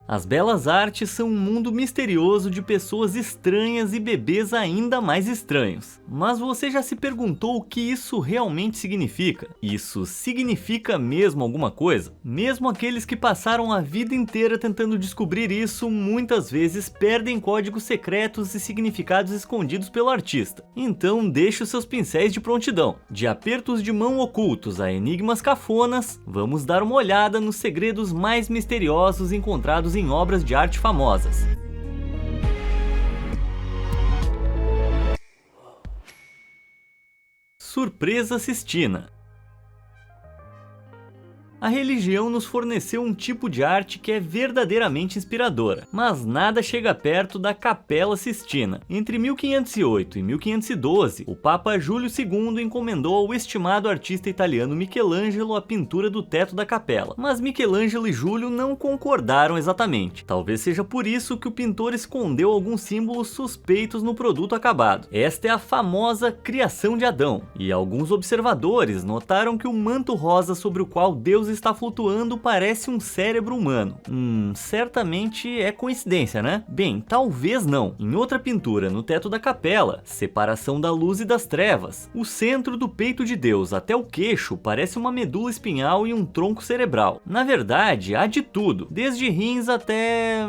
As belas artes são um mundo misterioso de pessoas estranhas e bebês ainda mais estranhos. Mas você já se perguntou o que isso realmente significa? Isso significa mesmo alguma coisa? Mesmo aqueles que passaram a vida inteira tentando descobrir isso, muitas vezes perdem códigos secretos e significados escondidos pelo artista. Então deixe os seus pincéis de prontidão. De apertos de mão ocultos a enigmas cafonas, vamos dar uma olhada nos segredos mais misteriosos encontrados em obras de arte famosas. Surpresa Sistina. A religião nos forneceu um tipo de arte que é verdadeiramente inspiradora, mas nada chega perto da Capela Sistina. Entre 1508 e 1512, o Papa Júlio II encomendou ao estimado artista italiano Michelangelo a pintura do teto da capela, mas Michelangelo e Júlio não concordaram exatamente. Talvez seja por isso que o pintor escondeu alguns símbolos suspeitos no produto acabado. Esta é a famosa criação de Adão, e alguns observadores notaram que o manto rosa sobre o qual Deus está flutuando parece um cérebro humano. Certamente é coincidência, né? Bem, talvez não. Em outra pintura no teto da capela, separação da luz e das trevas, o centro do peito de Deus até o queixo parece uma medula espinhal e um tronco cerebral. Na verdade, há de tudo, desde rins até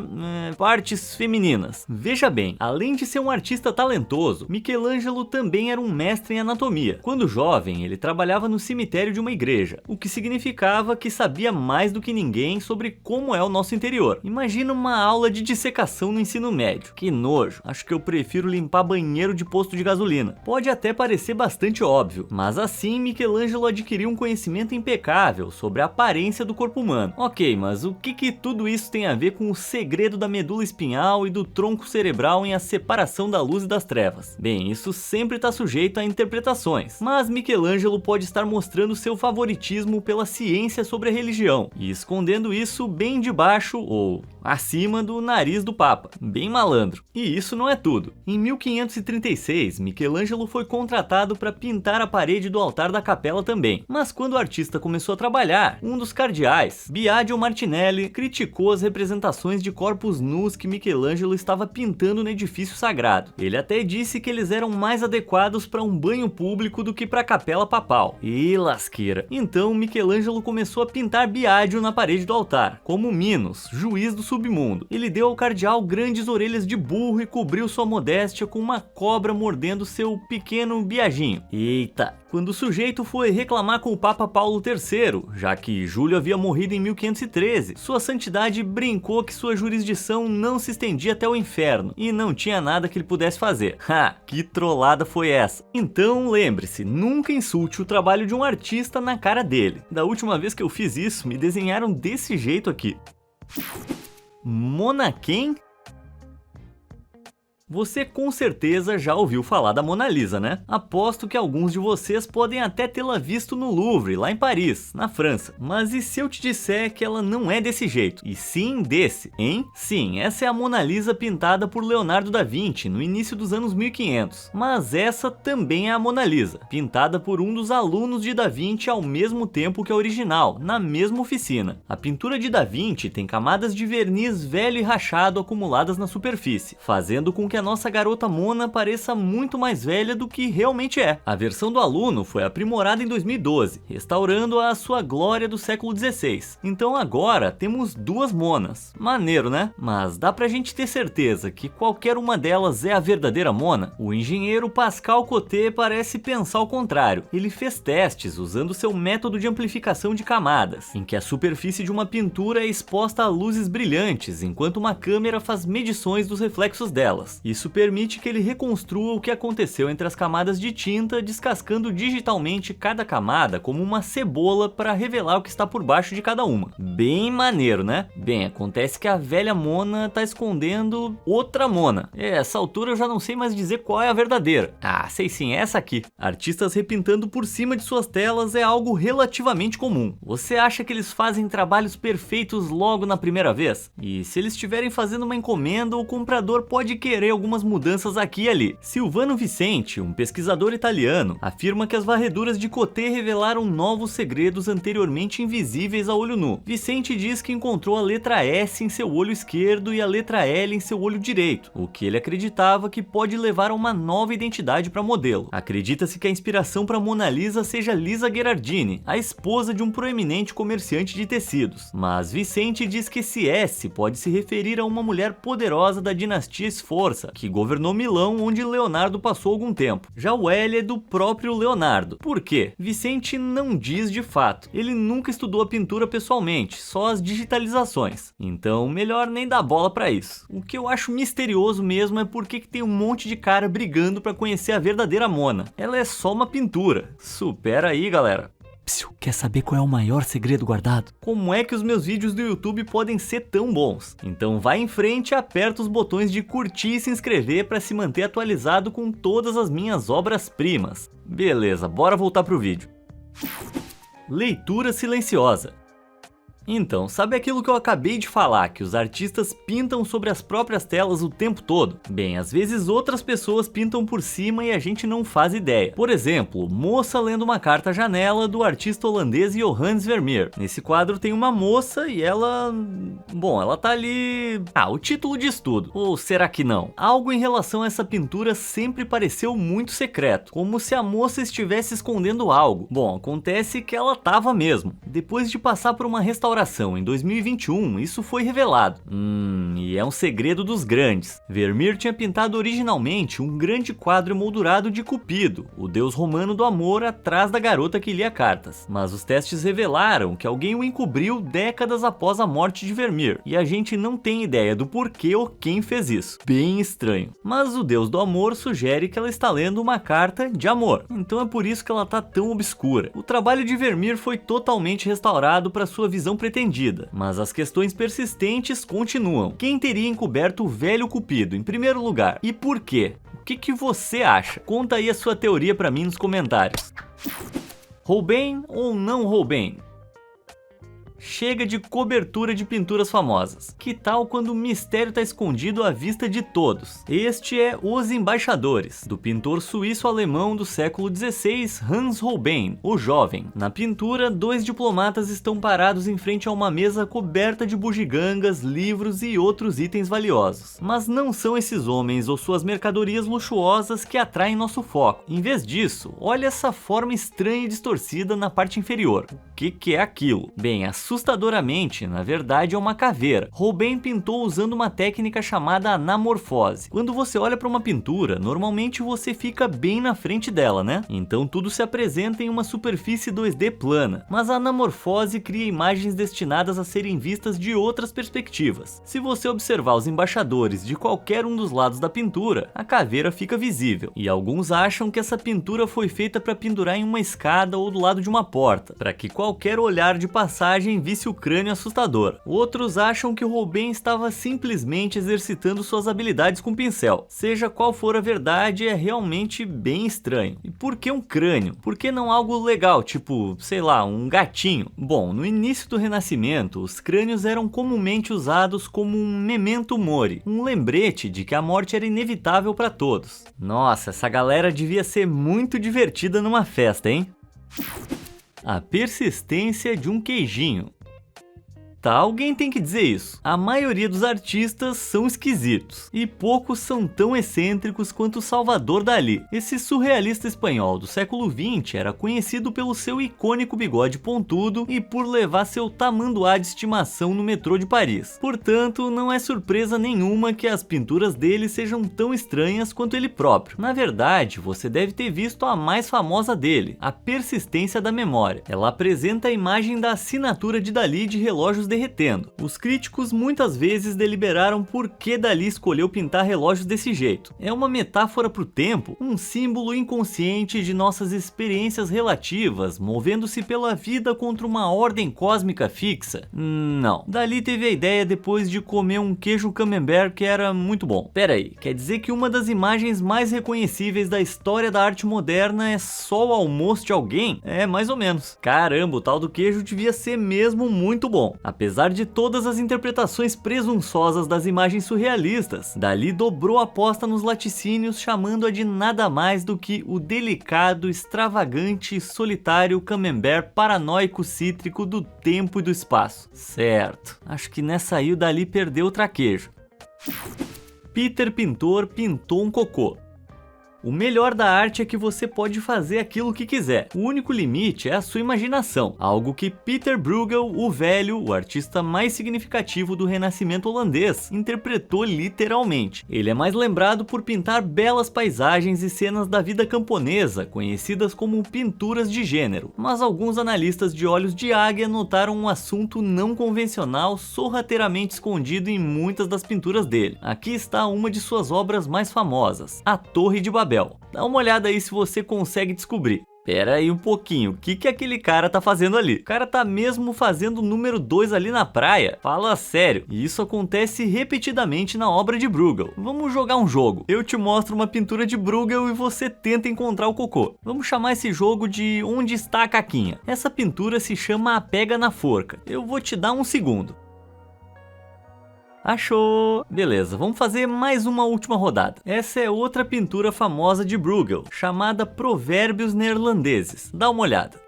partes femininas. Veja bem, além de ser um artista talentoso, Michelangelo também era um mestre em anatomia. Quando jovem, ele trabalhava no cemitério de uma igreja, o que significava que sabia mais do que ninguém sobre como é o nosso interior. Imagina uma aula de dissecação no ensino médio. Que nojo, acho que eu prefiro limpar banheiro de posto de gasolina. Pode até parecer bastante óbvio, mas assim Michelangelo adquiriu um conhecimento impecável sobre a aparência do corpo humano. Ok, mas o que tudo isso tem a ver com o segredo da medula espinhal e do tronco cerebral em a separação da luz e das trevas? Bem, isso sempre está sujeito a interpretações, mas Michelangelo pode estar mostrando seu favoritismo pela ciência sobre a religião e escondendo isso bem debaixo ou acima do nariz do Papa. Bem malandro. E isso não é tudo. Em 1536, Michelangelo foi contratado para pintar a parede do altar da capela também. Mas quando o artista começou a trabalhar, um dos cardeais, Biagio Martinelli, criticou as representações de corpos nus que Michelangelo estava pintando no edifício sagrado. Ele até disse que eles eram mais adequados para um banho público do que para a capela papal. E lasqueira. Então Michelangelo começou a pintar Biagio na parede do altar, como Minos, juiz do submundo. Ele deu ao cardeal grandes orelhas de burro e cobriu sua modéstia com uma cobra mordendo seu pequeno Biaginho. Eita! Quando o sujeito foi reclamar com o Papa Paulo III, já que Júlio havia morrido em 1513, sua santidade brincou que sua jurisdição não se estendia até o inferno e não tinha nada que ele pudesse fazer. Que trollada foi essa? Então lembre-se, nunca insulte o trabalho de um artista na cara dele. Da última vez que eu fiz isso, me desenharam desse jeito aqui. Mona quem? Você com certeza já ouviu falar da Mona Lisa, né? Aposto que alguns de vocês podem até tê-la visto no Louvre, lá em Paris, na França. Mas e se eu te disser que ela não é desse jeito, e sim desse, hein? Sim, essa é a Mona Lisa pintada por Leonardo da Vinci no início dos anos 1500. Mas essa também é a Mona Lisa, pintada por um dos alunos de Da Vinci ao mesmo tempo que a original, na mesma oficina. A pintura de Da Vinci tem camadas de verniz velho e rachado acumuladas na superfície, fazendo com que a nossa garota Mona pareça muito mais velha do que realmente é. A versão do aluno foi aprimorada em 2012, restaurando-a à sua glória do século XVI. Então agora temos duas Monas. Maneiro, né? Mas dá pra gente ter certeza que qualquer uma delas é a verdadeira Mona? O engenheiro Pascal Coté parece pensar o contrário. Ele fez testes usando seu método de amplificação de camadas, em que a superfície de uma pintura é exposta a luzes brilhantes, enquanto uma câmera faz medições dos reflexos delas. Isso permite que ele reconstrua o que aconteceu entre as camadas de tinta, descascando digitalmente cada camada como uma cebola para revelar o que está por baixo de cada uma. Bem maneiro, né? Bem, acontece que a velha Mona tá escondendo outra Mona. Essa altura eu já não sei mais dizer qual é a verdadeira. Sei sim, é essa aqui. Artistas repintando por cima de suas telas é algo relativamente comum. Você acha que eles fazem trabalhos perfeitos logo na primeira vez? E se eles estiverem fazendo uma encomenda, o comprador pode querer algumas mudanças aqui e ali. Silvano Vicente, um pesquisador italiano, afirma que as varreduras de Coté revelaram novos segredos anteriormente invisíveis a olho nu. Vicente diz que encontrou a letra S em seu olho esquerdo e a letra L em seu olho direito, o que ele acreditava que pode levar a uma nova identidade para modelo. Acredita-se que a inspiração para Mona Lisa seja Lisa Gherardini, a esposa de um proeminente comerciante de tecidos. Mas Vicente diz que esse S pode se referir a uma mulher poderosa da dinastia Sforza, que governou Milão, onde Leonardo passou algum tempo. Já o L é do próprio Leonardo. Por quê? Vicente não diz de fato. Ele nunca estudou a pintura pessoalmente, só as digitalizações. Então, melhor nem dar bola pra isso. O que eu acho misterioso mesmo é porque que tem um monte de cara brigando pra conhecer a verdadeira Mona. Ela é só uma pintura. Supera aí, galera. Psiu, quer saber qual é o maior segredo guardado? Como é que os meus vídeos do YouTube podem ser tão bons? Então vai em frente e aperta os botões de curtir e se inscrever para se manter atualizado com todas as minhas obras-primas. Beleza, bora voltar pro vídeo. Leitura silenciosa. Então, sabe aquilo que eu acabei de falar, que os artistas pintam sobre as próprias telas o tempo todo? Bem, às vezes outras pessoas pintam por cima e a gente não faz ideia. Por exemplo, Moça lendo uma carta à janela, do artista holandês Johannes Vermeer. Nesse quadro tem uma moça e ela... bom, ela tá ali... o título diz tudo. Ou será que não? Algo em relação a essa pintura sempre pareceu muito secreto, como se a moça estivesse escondendo algo. Bom, acontece que ela tava mesmo. Depois de passar por uma restauração em 2021, isso foi revelado. E é um segredo dos grandes. Vermeer tinha pintado originalmente um grande quadro emoldurado de Cupido, o deus romano do amor, atrás da garota que lia cartas. Mas os testes revelaram que alguém o encobriu décadas após a morte de Vermeer, e a gente não tem ideia do porquê ou quem fez isso. Bem estranho. Mas o deus do amor sugere que ela está lendo uma carta de amor, então é por isso que ela tá tão obscura. O trabalho de Vermeer foi totalmente restaurado para sua visão pretendida, mas as questões persistentes continuam. Quem teria encoberto o velho Cupido em primeiro lugar? E por quê? O que você acha? Conta aí a sua teoria pra mim nos comentários. Rouben ou não Rouben? Chega de cobertura de pinturas famosas. Que tal quando o mistério está escondido à vista de todos? Este é Os Embaixadores, do pintor suíço-alemão do século XVI, Hans Holbein, o Jovem. Na pintura, dois diplomatas estão parados em frente a uma mesa coberta de bugigangas, livros e outros itens valiosos. Mas não são esses homens ou suas mercadorias luxuosas que atraem nosso foco. Em vez disso, olha essa forma estranha e distorcida na parte inferior. O que é aquilo? Bem, assustadoramente, na verdade é uma caveira. Holbein pintou usando uma técnica chamada anamorfose. Quando você olha para uma pintura, normalmente você fica bem na frente dela, né? Então tudo se apresenta em uma superfície 2D plana, mas a anamorfose cria imagens destinadas a serem vistas de outras perspectivas. Se você observar os embaixadores de qualquer um dos lados da pintura, a caveira fica visível, e alguns acham que essa pintura foi feita para pendurar em uma escada ou do lado de uma porta, para que qualquer olhar de passagem visse o crânio assustador. Outros acham que o Holbein estava simplesmente exercitando suas habilidades com pincel. Seja qual for a verdade, é realmente bem estranho. E por que um crânio? Por que não algo legal, tipo, sei lá, um gatinho? Bom, no início do Renascimento, os crânios eram comumente usados como um memento mori, um lembrete de que a morte era inevitável para todos. Nossa, essa galera devia ser muito divertida numa festa, hein? A persistência de um queijinho. Tá, alguém tem que dizer isso. A maioria dos artistas são esquisitos, e poucos são tão excêntricos quanto Salvador Dalí. Esse surrealista espanhol do século XX era conhecido pelo seu icônico bigode pontudo e por levar seu tamanduá de estimação no metrô de Paris. Portanto, não é surpresa nenhuma que as pinturas dele sejam tão estranhas quanto ele próprio. Na verdade, você deve ter visto a mais famosa dele, a persistência da memória. Ela apresenta a imagem da assinatura de Dalí de relógios derretendo. Os críticos muitas vezes deliberaram por que Dalí escolheu pintar relógios desse jeito. É uma metáfora para o tempo, um símbolo inconsciente de nossas experiências relativas, movendo-se pela vida contra uma ordem cósmica fixa? Não. Dalí teve a ideia depois de comer um queijo camembert que era muito bom. Pera aí, quer dizer que uma das imagens mais reconhecíveis da história da arte moderna é só o almoço de alguém? É, mais ou menos. Caramba, o tal do queijo devia ser mesmo muito bom. Apesar Apesar de todas as interpretações presunçosas das imagens surrealistas, Dalí dobrou a aposta nos laticínios, chamando-a de nada mais do que o delicado, extravagante e solitário camembert paranoico cítrico do tempo e do espaço. Certo, acho que nessa aí o Dalí perdeu o traquejo. Peter Pintor pintou um cocô. O melhor da arte é que você pode fazer aquilo que quiser. O único limite é a sua imaginação, algo que Peter Bruegel, o Velho, o artista mais significativo do Renascimento holandês, interpretou literalmente. Ele é mais lembrado por pintar belas paisagens e cenas da vida camponesa, conhecidas como pinturas de gênero, mas alguns analistas de olhos de águia notaram um assunto não convencional sorrateiramente escondido em muitas das pinturas dele. Aqui está uma de suas obras mais famosas, a Torre de Babel. Dá uma olhada aí se você consegue descobrir. Pera aí um pouquinho, o que aquele cara tá fazendo ali? O cara tá mesmo fazendo o número 2 ali na praia? Fala sério, e isso acontece repetidamente na obra de Bruegel. Vamos jogar um jogo. Eu te mostro uma pintura de Bruegel e você tenta encontrar o cocô. Vamos chamar esse jogo de Onde Está a Caquinha? Essa pintura se chama A Pega na Forca. Eu vou te dar um segundo. Achou! Beleza, vamos fazer mais uma última rodada. Essa é outra pintura famosa de Bruegel, chamada Provérbios Neerlandeses. Dá uma olhada.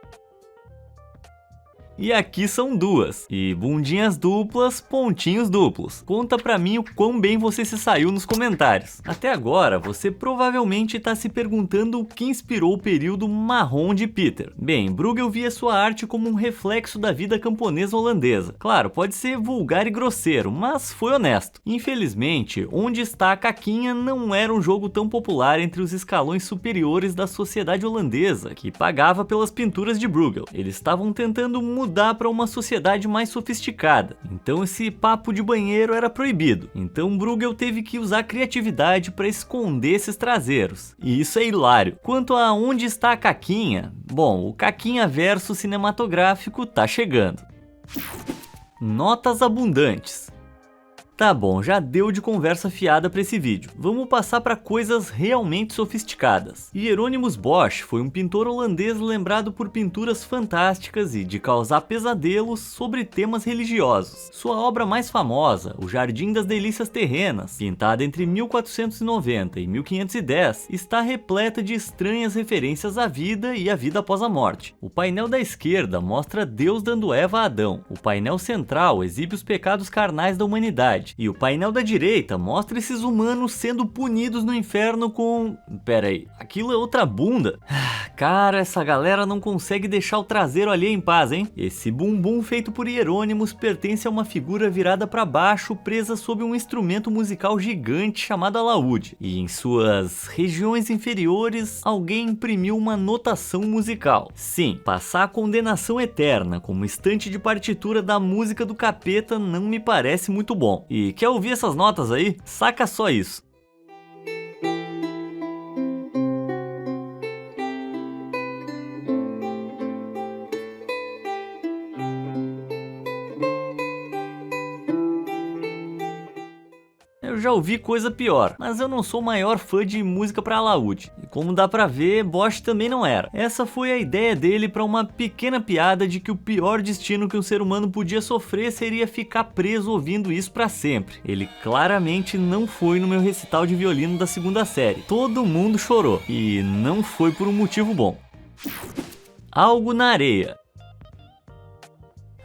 E aqui são duas. E bundinhas duplas, pontinhos duplos. Conta pra mim o quão bem você se saiu nos comentários. Até agora, você provavelmente está se perguntando o que inspirou o período marrom de Peter. Bem, Bruegel via sua arte como um reflexo da vida camponesa holandesa. Claro, pode ser vulgar e grosseiro, mas foi honesto. Infelizmente, Onde Está a Caquinha não era um jogo tão popular entre os escalões superiores da sociedade holandesa, que pagava pelas pinturas de Bruegel. Eles estavam tentando mudar para uma sociedade mais sofisticada, então esse papo de banheiro era proibido. Então Bruegel teve que usar criatividade para esconder esses traseiros, e isso é hilário. Quanto a Onde Está a Caquinha, bom, o Caquinha verso cinematográfico tá chegando. Notas abundantes. Tá bom, já deu de conversa fiada para esse vídeo. Vamos passar para coisas realmente sofisticadas. Hieronymus Bosch foi um pintor holandês lembrado por pinturas fantásticas e de causar pesadelos sobre temas religiosos. Sua obra mais famosa, O Jardim das Delícias Terrenas, pintada entre 1490 e 1510, está repleta de estranhas referências à vida e à vida após a morte. O painel da esquerda mostra Deus dando Eva a Adão. O painel central exibe os pecados carnais da humanidade. E o painel da direita mostra esses humanos sendo punidos no inferno com... Pera aí, aquilo é outra bunda? Cara, essa galera não consegue deixar o traseiro ali em paz, hein? Esse bumbum feito por Hieronymus pertence a uma figura virada para baixo, presa sob um instrumento musical gigante chamado alaúde. E em suas regiões inferiores, alguém imprimiu uma notação musical. Sim, passar a condenação eterna como estante de partitura da música do capeta não me parece muito bom. E quer ouvir essas notas aí? Saca só isso. Eu já ouvi coisa pior, mas eu não sou o maior fã de música para alaúde. E como dá pra ver, Bosch também não era. Essa foi a ideia dele para uma pequena piada de que o pior destino que um ser humano podia sofrer seria ficar preso ouvindo isso para sempre. Ele claramente não foi no meu recital de violino da segunda série. Todo mundo chorou, e não foi por um motivo bom. Algo na areia.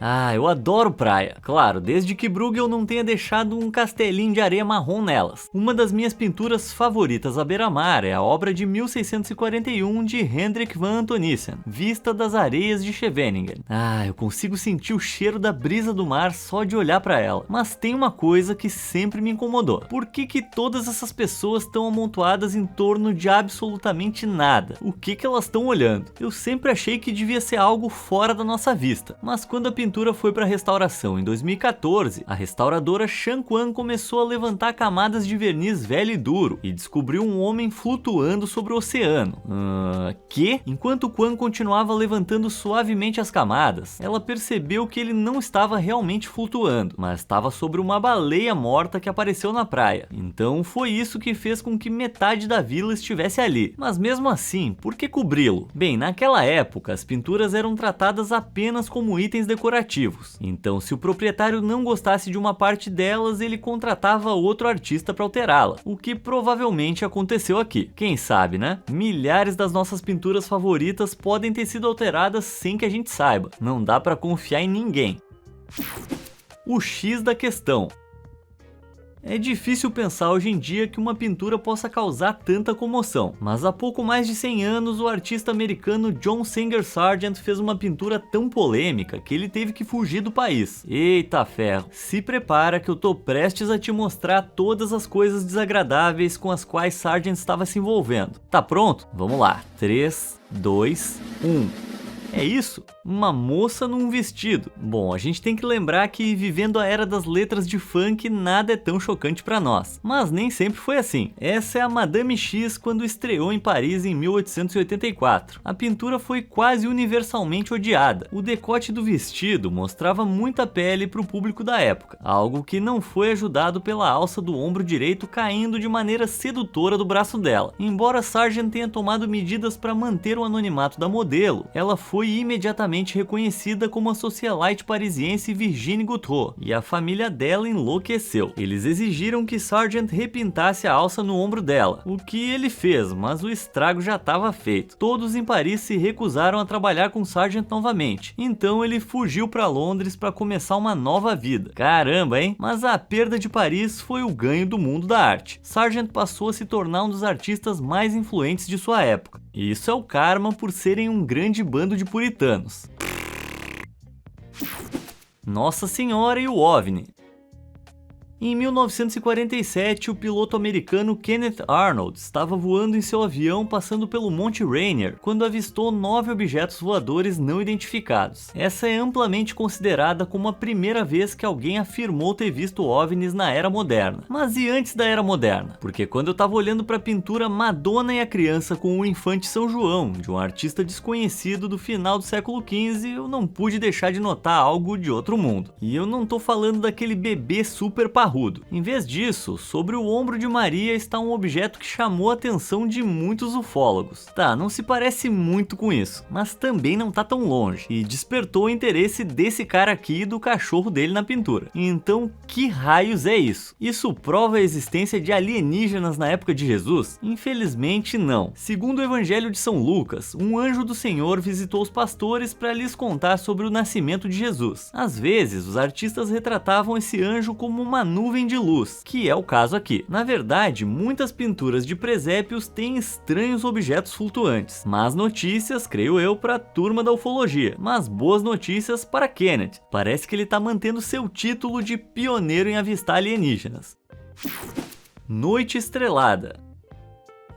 Ah, eu adoro praia. Claro, desde que Bruegel não tenha deixado um castelinho de areia marrom nelas. Uma das minhas pinturas favoritas à beira-mar é a obra de 1641 de Hendrik van Antonissen, Vista das Areias de Scheveningen. Ah, eu consigo sentir o cheiro da brisa do mar só de olhar para ela. Mas tem uma coisa que sempre me incomodou. Por que todas essas pessoas estão amontoadas em torno de absolutamente nada? O que elas estão olhando? Eu sempre achei que devia ser algo fora da nossa vista. Mas quando a pintura foi para restauração em 2014, a restauradora Chan Quan começou a levantar camadas de verniz velho e duro e descobriu um homem flutuando sobre o oceano. Que? Enquanto Quan continuava levantando suavemente as camadas, ela percebeu que ele não estava realmente flutuando, mas estava sobre uma baleia morta que apareceu na praia. Então foi isso que fez com que metade da vila estivesse ali. Mas mesmo assim, por que cobri-lo? Bem, naquela época as pinturas eram tratadas apenas como itens decorativos decorativos. Então, se o proprietário não gostasse de uma parte delas, ele contratava outro artista para alterá-la, o que provavelmente aconteceu aqui. Quem sabe, né? Milhares das nossas pinturas favoritas podem ter sido alteradas sem que a gente saiba. Não dá para confiar em ninguém. O X da questão. É difícil pensar hoje em dia que uma pintura possa causar tanta comoção, mas há pouco mais de 100 anos o artista americano John Singer Sargent fez uma pintura tão polêmica que ele teve que fugir do país. Eita ferro, se prepara que eu tô prestes a te mostrar todas as coisas desagradáveis com as quais Sargent estava se envolvendo. Tá pronto? Vamos lá. 3, 2, 1... É isso? Uma moça num vestido. Bom, a gente tem que lembrar que vivendo a era das letras de funk, nada é tão chocante pra nós. Mas nem sempre foi assim. Essa é a Madame X quando estreou em Paris em 1884. A pintura foi quase universalmente odiada. O decote do vestido mostrava muita pele pro público da época, algo que não foi ajudado pela alça do ombro direito caindo de maneira sedutora do braço dela. Embora Sargent tenha tomado medidas para manter o anonimato da modelo, ela foi imediatamente reconhecida como a socialite parisiense Virginie Gautreau, e a família dela enlouqueceu. Eles exigiram que Sargent repintasse a alça no ombro dela, o que ele fez, mas o estrago já estava feito. Todos em Paris se recusaram a trabalhar com Sargent novamente, então ele fugiu para Londres para começar uma nova vida. Caramba, hein? Mas a perda de Paris foi o ganho do mundo da arte. Sargent passou a se tornar um dos artistas mais influentes de sua época. E isso é o karma por serem um grande bando de puritanos. Nossa Senhora e o OVNI. Em 1947, o piloto americano Kenneth Arnold estava voando em seu avião passando pelo Monte Rainier quando avistou 9 objetos voadores não identificados. Essa é amplamente considerada como a primeira vez que alguém afirmou ter visto OVNIs na Era Moderna. Mas e antes da Era Moderna? Porque quando eu estava olhando para a pintura Madonna e a Criança com o Infante São João, de um artista desconhecido do final do século XV, eu não pude deixar de notar algo de outro mundo. E eu não tô falando daquele bebê super parrudo. Em vez disso, sobre o ombro de Maria está um objeto que chamou a atenção de muitos ufólogos. Tá, não se parece muito com isso, mas também não tá tão longe, e despertou o interesse desse cara aqui e do cachorro dele na pintura. Então, que raios é isso? Isso prova a existência de alienígenas na época de Jesus? Infelizmente não. Segundo o Evangelho de São Lucas, um anjo do Senhor visitou os pastores para lhes contar sobre o nascimento de Jesus. Às vezes, os artistas retratavam esse anjo como uma nuvem de luz, que é o caso aqui. Na verdade, muitas pinturas de presépios têm estranhos objetos flutuantes. Más notícias, creio eu, para a turma da ufologia, mas boas notícias para Kenneth. Parece que ele está mantendo seu título de pioneiro em avistar alienígenas. Noite Estrelada.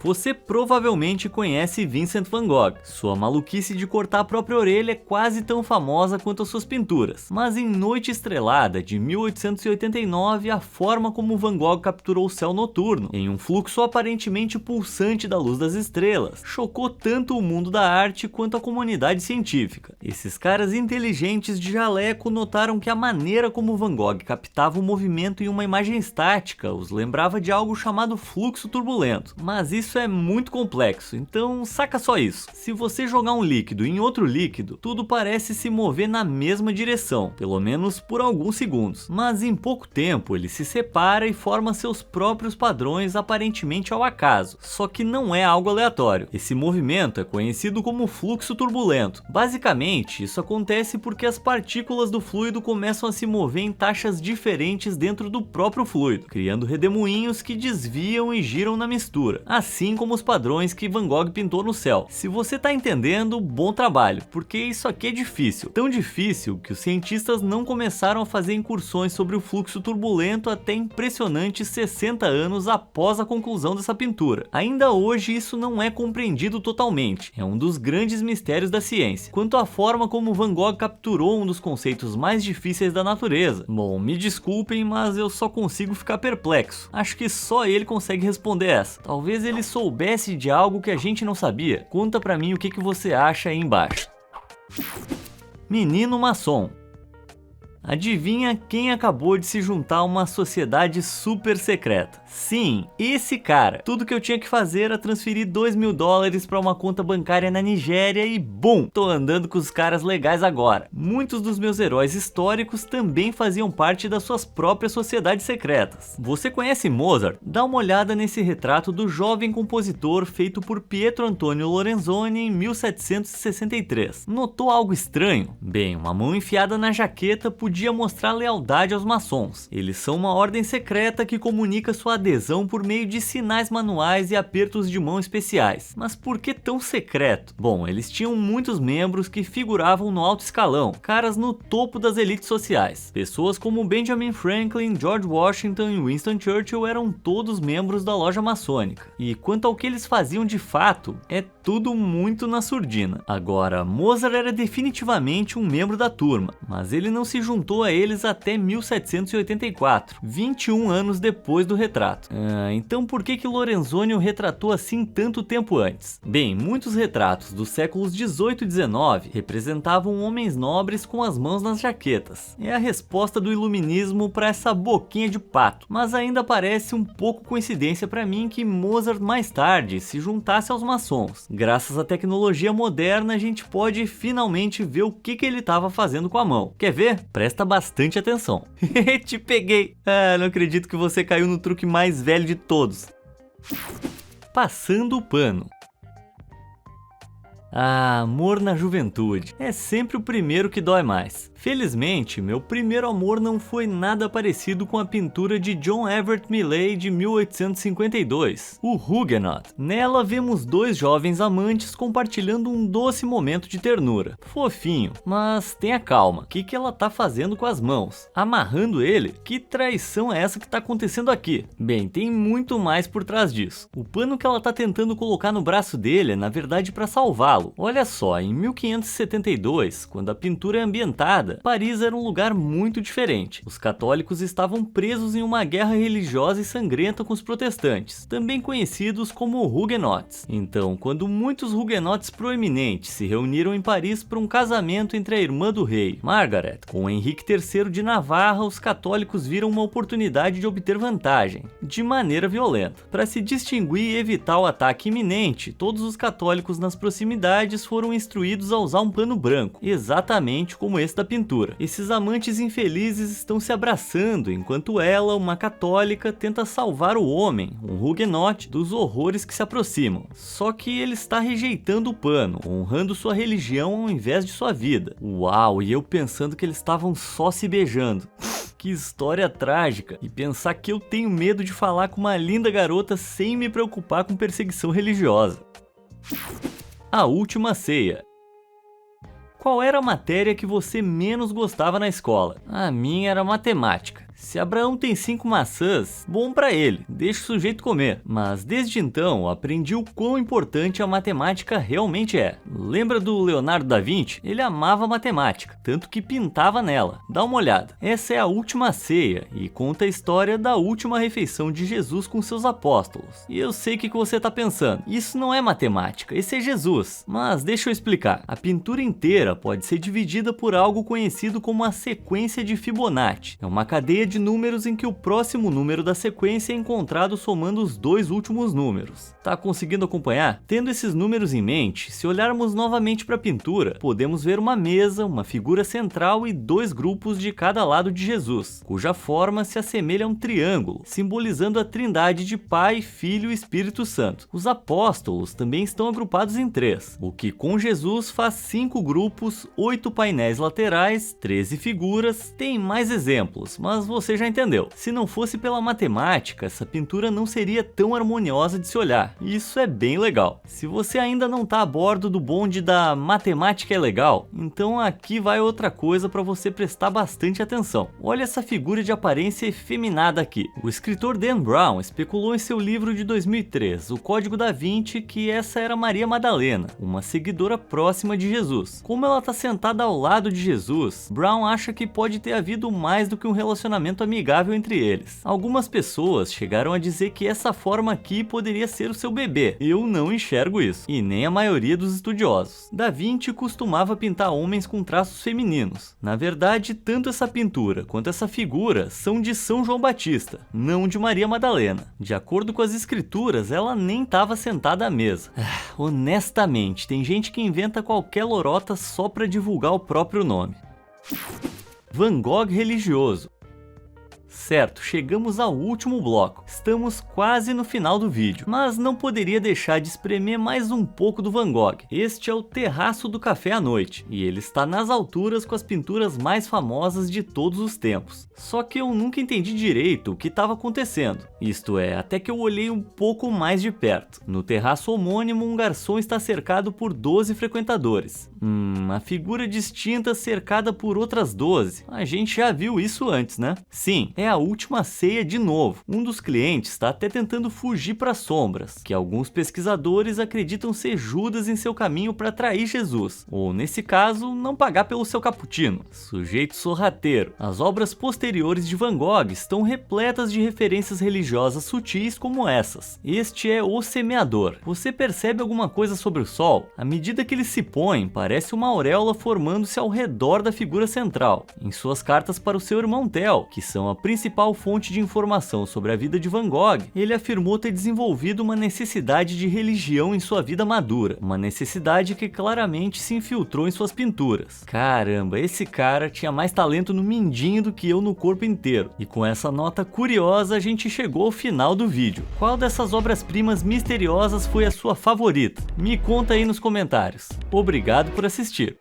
Você provavelmente conhece Vincent van Gogh. Sua maluquice de cortar a própria orelha é quase tão famosa quanto as suas pinturas. Mas em Noite Estrelada, de 1889, a forma como Van Gogh capturou o céu noturno, em um fluxo aparentemente pulsante da luz das estrelas, chocou tanto o mundo da arte quanto a comunidade científica. Esses caras inteligentes de jaleco notaram que a maneira como Van Gogh captava o movimento em uma imagem estática os lembrava de algo chamado fluxo turbulento. Mas isso é muito complexo, então saca só isso. Se você jogar um líquido em outro líquido, tudo parece se mover na mesma direção, pelo menos por alguns segundos. Mas em pouco tempo ele se separa e forma seus próprios padrões aparentemente ao acaso, só que não é algo aleatório. Esse movimento é conhecido como fluxo turbulento. Basicamente, isso acontece porque as partículas do fluido começam a se mover em taxas diferentes dentro do próprio fluido, criando redemoinhos que desviam e giram na mistura. Assim como os padrões que Van Gogh pintou no céu. Se você tá entendendo, bom trabalho, porque isso aqui é difícil. Tão difícil que os cientistas não começaram a fazer incursões sobre o fluxo turbulento até impressionantes 60 anos após a conclusão dessa pintura. Ainda hoje isso não é compreendido totalmente. É um dos grandes mistérios da ciência. Quanto à forma como Van Gogh capturou um dos conceitos mais difíceis da natureza, bom, me desculpem, mas eu só consigo ficar perplexo. Acho que só ele consegue responder essa. Talvez ele soubesse de algo que a gente não sabia. Conta pra mim o que você acha aí embaixo. Menino maçom. Adivinha quem acabou de se juntar a uma sociedade super secreta? Sim, esse cara. Tudo que eu tinha que fazer era transferir $2.000 para uma conta bancária na Nigéria e bum, tô andando com os caras legais agora. Muitos dos meus heróis históricos também faziam parte das suas próprias sociedades secretas. Você conhece Mozart? Dá uma olhada nesse retrato do jovem compositor feito por Pietro Antonio Lorenzoni em 1763. Notou algo estranho? Bem, uma mão enfiada na jaqueta podia mostrar lealdade aos maçons. Eles são uma ordem secreta que comunica sua adesão por meio de sinais manuais e apertos de mão especiais. Mas por que tão secreto? Bom, eles tinham muitos membros que figuravam no alto escalão, caras no topo das elites sociais. Pessoas como Benjamin Franklin, George Washington e Winston Churchill eram todos membros da loja maçônica. E quanto ao que eles faziam de fato, é tudo muito na surdina. Agora, Mozart era definitivamente um membro da turma, mas ele não se juntou a eles até 1784, 21 anos depois do retrato. Então por que Lorenzoni o retratou assim tanto tempo antes? Bem, muitos retratos dos séculos 18 e 19 representavam homens nobres com as mãos nas jaquetas. É a resposta do iluminismo para essa boquinha de pato, mas ainda parece um pouco coincidência para mim que Mozart mais tarde se juntasse aos maçons. Graças à tecnologia moderna a gente pode finalmente ver o que ele estava fazendo com a mão. Quer ver? Presta bastante atenção. Te peguei! Não acredito que você caiu no truque mais velho de todos. Passando o pano. Amor na juventude. É sempre o primeiro que dói mais. Felizmente, meu primeiro amor não foi nada parecido com a pintura de John Everett Millais de 1852, o Huguenot. Nela vemos dois jovens amantes compartilhando um doce momento de ternura. Fofinho, mas tenha calma. O que ela tá fazendo com as mãos? Amarrando ele? Que traição é essa que tá acontecendo aqui? Bem, tem muito mais por trás disso. O pano que ela tá tentando colocar no braço dele é na verdade para salvá-lo. Olha só, em 1572, quando a pintura é ambientada, Paris era um lugar muito diferente. Os católicos estavam presos em uma guerra religiosa e sangrenta com os protestantes, também conhecidos como Huguenots. Então, quando muitos huguenotes proeminentes se reuniram em Paris para um casamento entre a irmã do rei, Margaret, com Henrique III de Navarra, os católicos viram uma oportunidade de obter vantagem, de maneira violenta. Para se distinguir e evitar o ataque iminente, todos os católicos nas proximidades foram instruídos a usar um pano branco, exatamente como esse da pintura. Esses amantes infelizes estão se abraçando, enquanto ela, uma católica, tenta salvar o homem, um huguenote, dos horrores que se aproximam. Só que ele está rejeitando o pano, honrando sua religião ao invés de sua vida. Uau, e eu pensando que eles estavam só se beijando. Que história trágica. E pensar que eu tenho medo de falar com uma linda garota sem me preocupar com perseguição religiosa. A Última Ceia. Qual era a matéria que você menos gostava na escola? A minha era matemática. Se Abraão tem 5 maçãs, bom pra ele, deixa o sujeito comer. Mas desde então, aprendi o quão importante a matemática realmente é. Lembra do Leonardo da Vinci? Ele amava matemática, tanto que pintava nela. Dá uma olhada. Essa é a Última Ceia e conta a história da última refeição de Jesus com seus apóstolos. E eu sei o que você tá pensando. Isso não é matemática, esse é Jesus. Mas deixa eu explicar. A pintura inteira pode ser dividida por algo conhecido como a sequência de Fibonacci. É uma cadeia de números em que o próximo número da sequência é encontrado somando os dois últimos números. Tá conseguindo acompanhar? Tendo esses números em mente, se olharmos novamente para a pintura, podemos ver uma mesa, uma figura central e 2 grupos de cada lado de Jesus, cuja forma se assemelha a um triângulo, simbolizando a trindade de Pai, Filho e Espírito Santo. Os apóstolos também estão agrupados em 3, o que com Jesus faz 5 grupos, 8 painéis laterais, 13 figuras. Tem mais exemplos, mas você já entendeu. Se não fosse pela matemática, essa pintura não seria tão harmoniosa de se olhar. Isso é bem legal. Se você ainda não está a bordo do bonde da matemática é legal, então aqui vai outra coisa para você prestar bastante atenção. Olha essa figura de aparência efeminada aqui. O escritor Dan Brown especulou em seu livro de 2003, O Código da Vinci, que essa era Maria Madalena, uma seguidora próxima de Jesus. Como ela está sentada ao lado de Jesus, Brown acha que pode ter havido mais do que um relacionamento relacionamento amigável entre eles. Algumas pessoas chegaram a dizer que essa forma aqui poderia ser o seu bebê. Eu não enxergo isso, e nem a maioria dos estudiosos. Da Vinci costumava pintar homens com traços femininos. Na verdade, tanto essa pintura quanto essa figura são de São João Batista, não de Maria Madalena. De acordo com as escrituras, ela nem estava sentada à mesa. Honestamente, tem gente que inventa qualquer lorota só para divulgar o próprio nome. Van Gogh religioso. Certo, chegamos ao último bloco. Estamos quase no final do vídeo, mas não poderia deixar de espremer mais um pouco do Van Gogh. Este é o Terraço do Café à Noite, e ele está nas alturas com as pinturas mais famosas de todos os tempos. Só que eu nunca entendi direito o que estava acontecendo. Isto é, até que eu olhei um pouco mais de perto. No terraço homônimo, um garçom está cercado por 12 frequentadores. A figura distinta cercada por outras 12. A gente já viu isso antes, né? Sim, é a última ceia de novo. Um dos clientes está até tentando fugir para as sombras, que alguns pesquisadores acreditam ser Judas em seu caminho para trair Jesus, ou nesse caso, não pagar pelo seu cappuccino. Sujeito sorrateiro. As obras posteriores de Van Gogh estão repletas de referências religiosas sutis como essas. Este é O Semeador. Você percebe alguma coisa sobre o sol? À medida que ele se põe, parece uma auréola formando-se ao redor da figura central. Em suas cartas para o seu irmão Theo, que são a principal fonte de informação sobre a vida de Van Gogh, ele afirmou ter desenvolvido uma necessidade de religião em sua vida madura, uma necessidade que claramente se infiltrou em suas pinturas. Caramba, esse cara tinha mais talento no mindinho do que eu no corpo inteiro. E com essa nota curiosa a gente chegou ao final do vídeo. Qual dessas obras-primas misteriosas foi a sua favorita? Me conta aí nos comentários. Obrigado por assistir.